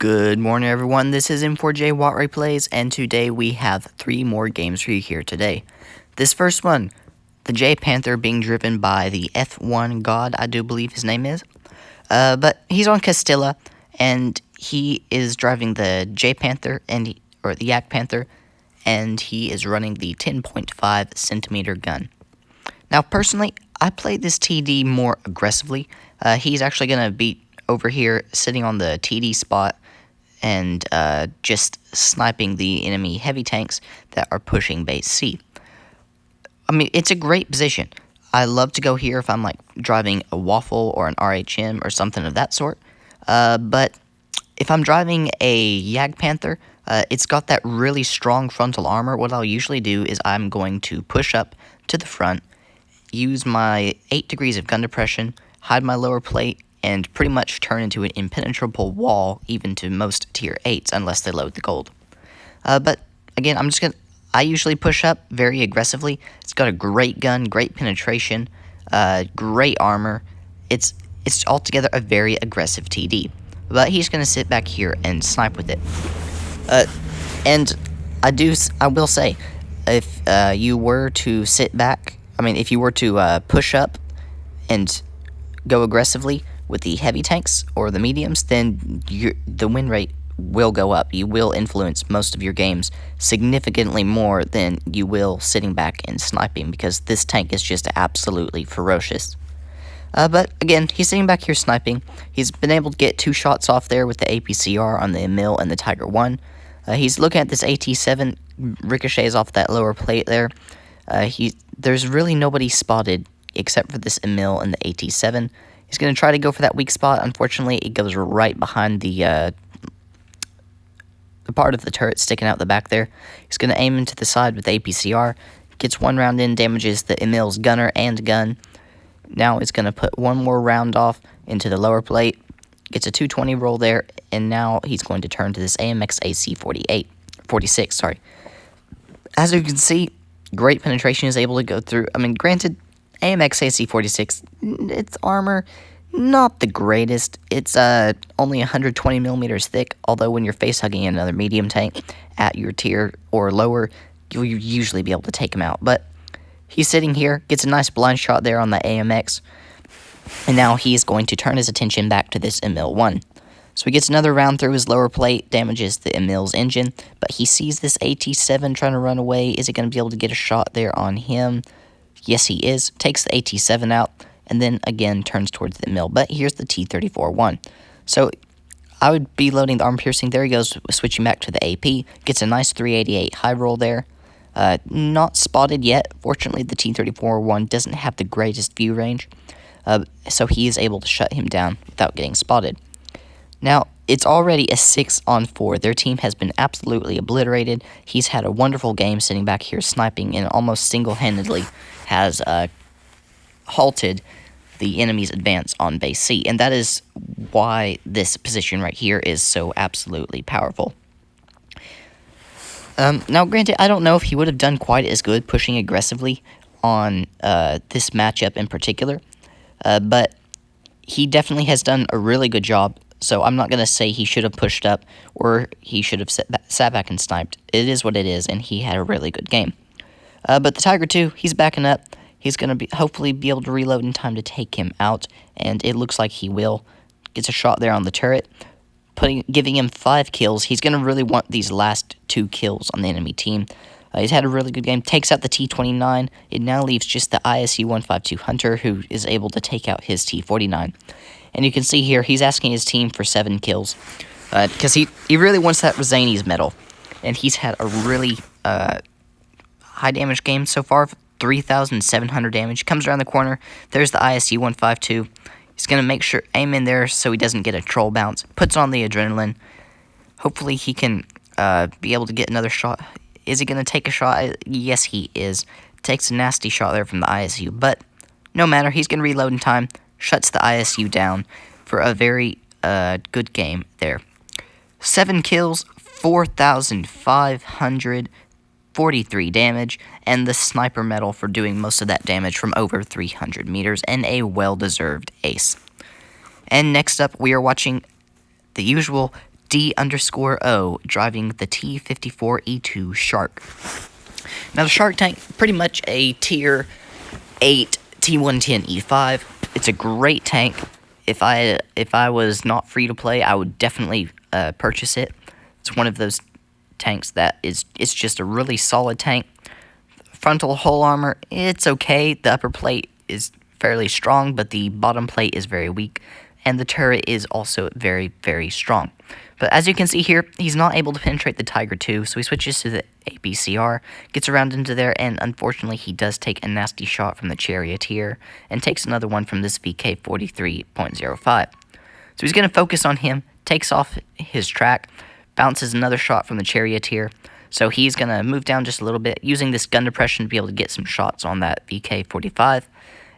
Good morning, everyone. This is M4J Watt Plays, and today we have 3 more games for you here today. This first one, the JPanther being driven by the F1 God, I do believe his name is. But he's on Castilla, and he is driving the JPanther, or the JPanther, and he is running the 10.5 centimeter gun. Now, personally, I played this TD more aggressively. He's actually going to be over here sitting on the TD spot and just sniping the enemy heavy tanks that are pushing base C. I mean, it's a great position. I love to go here if I'm like driving a Waffle or an RHM or something of that sort. But if I'm driving a JPanther, it's got that really strong frontal armor. What I'll usually do is I'm going to push up to the front, use my 8 degrees of gun depression, hide my lower plate, and pretty much turn into an impenetrable wall even to most tier 8s unless they load the gold. But again, I usually push up very aggressively. It's got a great gun, great penetration, great armor. It's altogether a very aggressive TD. But he's going to sit back here and snipe with it. And I will say, if you were to sit back, if you were to push up and go aggressively with the heavy tanks or the mediums, then the win rate will go up. You will influence most of your games significantly more than you will sitting back and sniping, because this tank is just absolutely ferocious. But again, he's sitting back here sniping. He's been able to get 2 shots off there with the APCR on the Emil and the Tiger 1. He's looking at this AT7, ricochets off that lower plate there. There's really nobody spotted except for this Emil and the AT7. He's going to try to go for that weak spot. Unfortunately, it goes right behind the part of the turret sticking out the back there. He's going to aim into the side with the APCR. Gets 1 round in, damages the Emil's gunner and gun. Now he's going to put 1 more round off into the lower plate. Gets a 220 roll there, and now he's going to turn to this AMX AC46, sorry. As you can see, great penetration is able to go through. Granted, AMX AC46, its armor, not the greatest. It's only 120 millimeters thick, although when you're face-hugging another medium tank at your tier or lower, you'll usually be able to take him out. But he's sitting here, gets a nice blind shot there on the AMX, and now he's going to turn his attention back to this Emil 1. So he gets another round through his lower plate, damages the Emil's engine, but he sees this AT7 trying to run away. Is he going to be able to get a shot there on him? Yes, he is. Takes the AT7 out, and then again turns towards the Emil. But here's the T54E2. So I would be loading the armor piercing. There he goes, switching back to the AP. Gets a nice 388 high roll there. Not spotted yet. Fortunately, the T54E2 doesn't have the greatest view range, so he is able to shut him down without getting spotted. Now, it's already a 6-on-4. Their team has been absolutely obliterated. He's had a wonderful game sitting back here sniping, and almost single-handedly has halted the enemy's advance on base C. And that is why this position right here is so absolutely powerful. Now, granted, I don't know if he would have done quite as good pushing aggressively on this matchup in particular, but he definitely has done a really good job. So I'm not going to say he should have pushed up or he should have sat back and sniped. It is what it is, and he had a really good game. But the Tiger 2, he's backing up. He's going to hopefully be able to reload in time to take him out, and it looks like he will. Gets a shot there on the turret, giving him 5 kills. He's going to really want these last 2 kills on the enemy team. He's had a really good game. Takes out the T29. It now leaves just the ISU-152 Hunter, who is able to take out his T49. And you can see here, he's asking his team for 7 kills, because he really wants that Rosani's medal. And he's had a really high damage game so far, 3,700 damage. Comes around the corner, there's the ISU-152. He's going to make sure, aim in there so he doesn't get a troll bounce. Puts on the adrenaline. Hopefully he can be able to get another shot. Is he going to take a shot? Yes, he is. Takes a nasty shot there from the ISU, but no matter, he's going to reload in time. Shuts the ISU down for a very good game there. 7 kills, 4,543 damage, and the sniper medal for doing most of that damage from over 300 meters, and a well-deserved ace. And next up, we are watching the usual D_O driving the T54E2 Shark. Now the Shark tank, pretty much a tier 8 T110E5. It's a great tank. If I was not free to play, I would definitely purchase it. It's one of those tanks that it's just a really solid tank. Frontal hull armor, it's okay. The upper plate is fairly strong, but the bottom plate is very weak, and the turret is also very, very strong. But as you can see here, he's not able to penetrate the Tiger II, so he switches to the APCR, gets around into there, and unfortunately he does take a nasty shot from the Charioteer, and takes another one from this VK43.05. So he's going to focus on him, takes off his track, bounces another shot from the Charioteer, so he's going to move down just a little bit, using this gun depression to be able to get some shots on that VK45,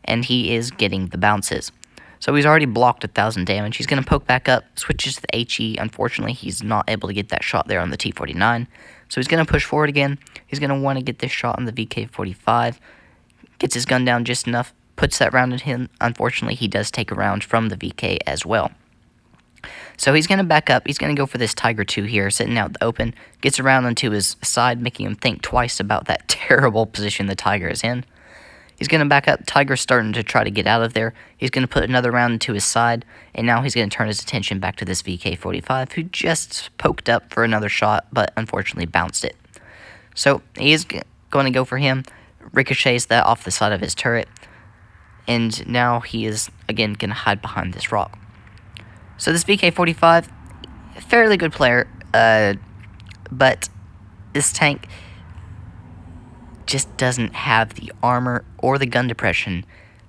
and he is getting the bounces. So he's already blocked 1,000 damage. He's going to poke back up, switches to the HE. Unfortunately, he's not able to get that shot there on the T49. So he's going to push forward again. He's going to want to get this shot on the VK45. Gets his gun down just enough, puts that round in him. Unfortunately, he does take a round from the VK as well. So he's going to back up. He's going to go for this Tiger II here, sitting out in the open. Gets around onto his side, making him think twice about that terrible position the Tiger is in. He's going to back up. Tiger's starting to try to get out of there. He's going to put another round into his side, and now he's going to turn his attention back to this VK45, who just poked up for another shot, but unfortunately bounced it. So he is going to go for him, ricochets that off the side of his turret, and now he is, again, going to hide behind this rock. So this VK45, fairly good player, but this tank just doesn't have the armor or the gun depression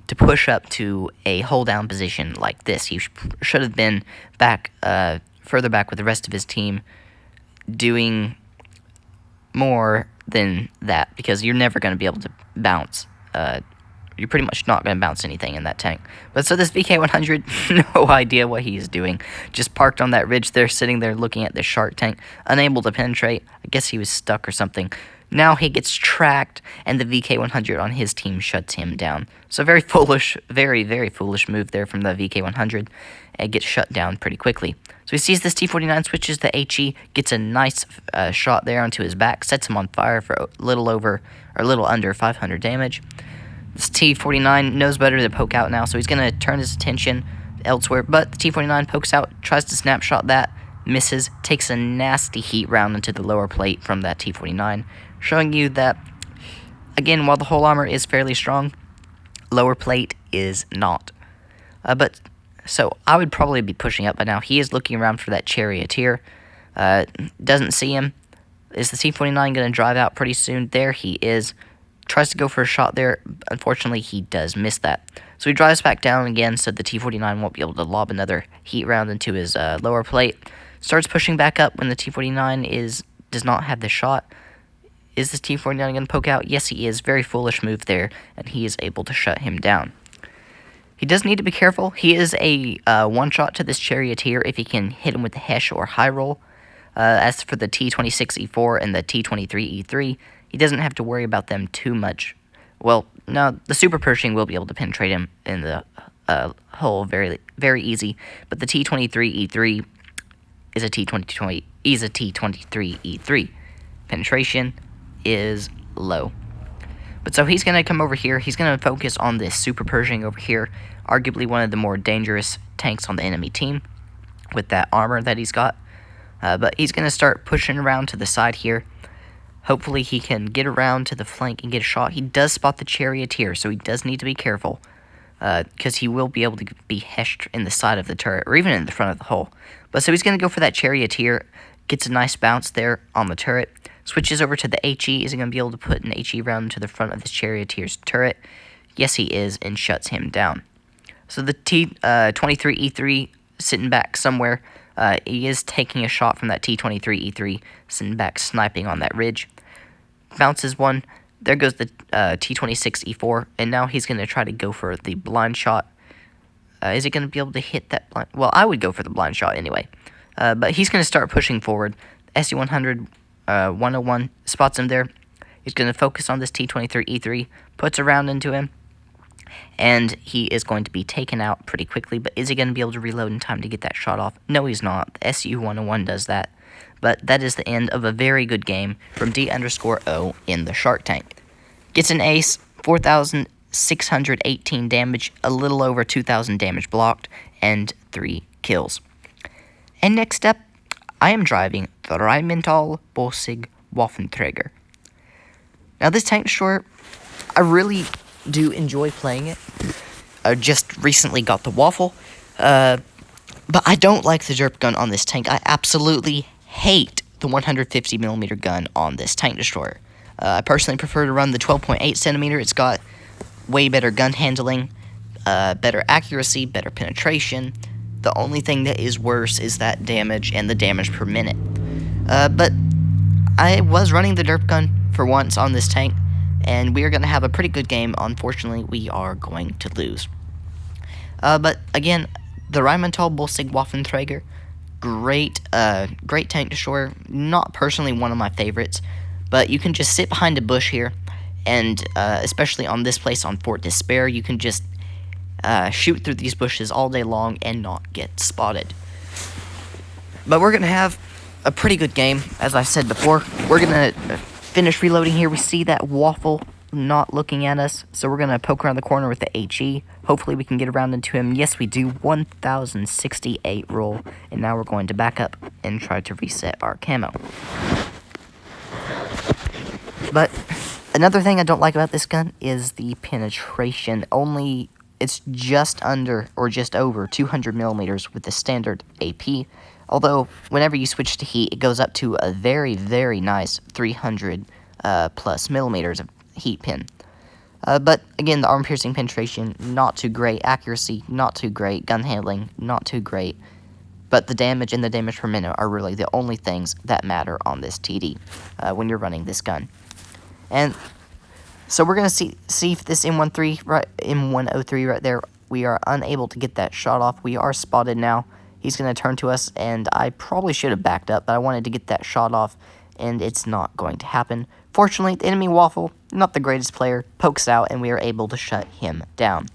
to push up to a hold down position like this. He should have been back, further back with the rest of his team, doing more than that, because you're never going to be able to bounce. You're pretty much not going to bounce anything in that tank. But so this VK100, no idea what he's doing. Just parked on that ridge there, sitting there looking at the Shark tank, unable to penetrate. I guess he was stuck or something. Now he gets tracked, and the VK100 on his team shuts him down. So very foolish, very, very foolish move there from the VK100, and gets shut down pretty quickly. So he sees this T49, switches to HE, gets a nice shot there onto his back, sets him on fire for a little under 500 damage. This T49 knows better to poke out now, so he's going to turn his attention elsewhere, but the T49 pokes out, tries to snapshot that, misses, takes a nasty heat round into the lower plate from that T49, showing you that, again, while the whole armor is fairly strong, lower plate is not. But so I would probably be pushing up by now. He is looking around for that Charioteer. Doesn't see him. Is the T49 going to drive out pretty soon? There he is. Tries to go for a shot there. Unfortunately, he does miss that. So he drives back down again, so the T49 won't be able to lob another heat round into his lower plate. Starts pushing back up when the T49 does not have the shot. Is this T49 going to poke out? Yes, he is. Very foolish move there, and he is able to shut him down. He does need to be careful. He is a one-shot to this Charioteer if he can hit him with the Hesh or High Roll. As for the T26E4 and the T23E3, he doesn't have to worry about them too much. Well, no, the Super Pershing will be able to penetrate him in the hole very, very easy, but the T23E3 is a T23E3. Penetration is low. But so he's going to come over here. He's going to focus on this Super Pershing over here, arguably one of the more dangerous tanks on the enemy team with that armor that he's got. But he's going to start pushing around to the side here. Hopefully he can get around to the flank and get a shot. He does spot the Charioteer, so he does need to be careful, because he will be able to be heshed in the side of the turret, or even in the front of the hull. But so he's going to go for that Charioteer, gets a nice bounce there on the turret, switches over to the HE. Is he going to be able to put an HE round into the front of this Charioteer's turret? Yes, he is, and shuts him down. So the T23E3 sitting back somewhere. He is taking a shot from that T23E3, sitting back sniping on that ridge. Bounces one. There goes the T26E4, and now he's going to try to go for the blind shot. Is he going to be able to hit that blind? Well, I would go for the blind shot anyway. But he's going to start pushing forward. SU-100 101 spots him there. He's going to focus on this T23E3, puts a round into him, and he is going to be taken out pretty quickly. But is he going to be able to reload in time to get that shot off? No, he's not. The SU-101 does that. But that is the end of a very good game from D_O in the Shark Tank. Gets an ace, 4,618 damage, a little over 2,000 damage blocked, and 3 kills. And next up, I am driving the Borsig Waffenträger. Now this tank destroyer, I really do enjoy playing it. I just recently got the Waffle, but I don't like the derp gun on this tank. I absolutely hate the 150mm gun on this tank destroyer. I personally prefer to run the 12.8cm. It's got way better gun handling, better accuracy, better penetration. The only thing that is worse is that damage and the damage per minute. But I was running the derp gun for once on this tank, and we are going to have a pretty good game. Unfortunately, we are going to lose. But again, the Borsig Waffenträger, great tank destroyer. Not personally one of my favorites, but you can just sit behind a bush here, and especially on this place on Fort Despair, you can just shoot through these bushes all day long and not get spotted. But we're going to have a pretty good game, as I said before. We're going to finish reloading here. We see that Waffle not looking at us, so we're going to poke around the corner with the HE. Hopefully we can get around into him. Yes, we do. 1,068 roll, and now we're going to back up and try to reset our camo. But another thing I don't like about this gun is the penetration. It's just under or just over 200mm with the standard AP. Although, whenever you switch to heat, it goes up to a very, very nice 300 plus millimeters of heat pin. But, again, the arm-piercing penetration, not too great. Accuracy, not too great. Gun handling, not too great. But the damage and the damage per minute are really the only things that matter on this TD when you're running this gun. And so we're going to see if this M103 right there, we are unable to get that shot off. We are spotted now. He's going to turn to us, and I probably should have backed up, but I wanted to get that shot off, and it's not going to happen. Fortunately, the enemy Waffle, not the greatest player, pokes out, and we are able to shut him down.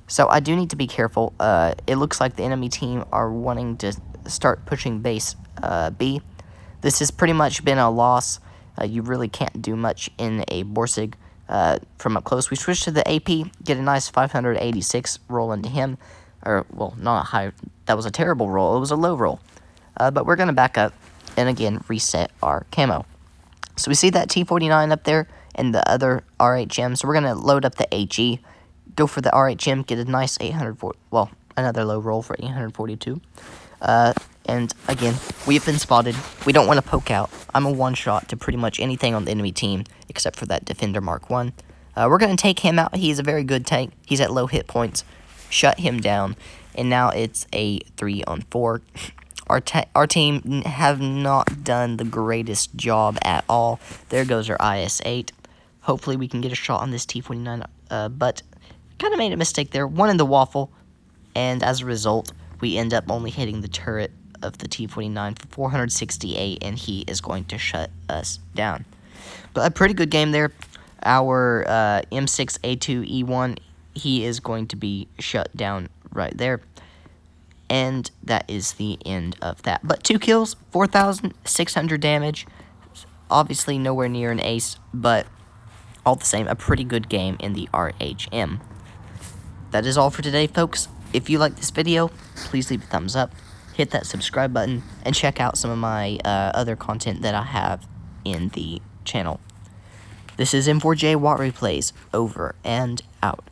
So I do need to be careful. It looks like the enemy team are wanting to start pushing base B. This has pretty much been a loss. You really can't do much in a Borsig from up close. We switch to the AP, get a nice 586 roll into him. Or, well, not a high. That was a terrible roll. It was a low roll. But we're going to back up and, again, reset our camo. So we see that T49 up there and the other RHM. So we're going to load up the HE, go for the RHM, get a nice 840. Well, another low roll for 842. And, again, we have been spotted. We don't want to poke out. I'm a one-shot to pretty much anything on the enemy team except for that Defender Mark 1. We're going to take him out. He's a very good tank. He's at low hit points. Shut him down. And now it's a 3-on-4. Our team have not done the greatest job at all. There goes our IS-8. Hopefully we can get a shot on this T49. But kind of made a mistake there. One in the Waffle. And as a result, we end up only hitting the turret of the T49 for 468, and he is going to shut us down. But a pretty good game there. Our M6A2E1, he is going to be shut down right there. And that is the end of that. But 2 kills, 4,600 damage. Obviously nowhere near an ace, but all the same, a pretty good game in the RHM. That is all for today, folks. If you like this video, please leave a thumbs up, hit that subscribe button, and check out some of my other content that I have in the channel. This is M4J Watt Replays, over and out.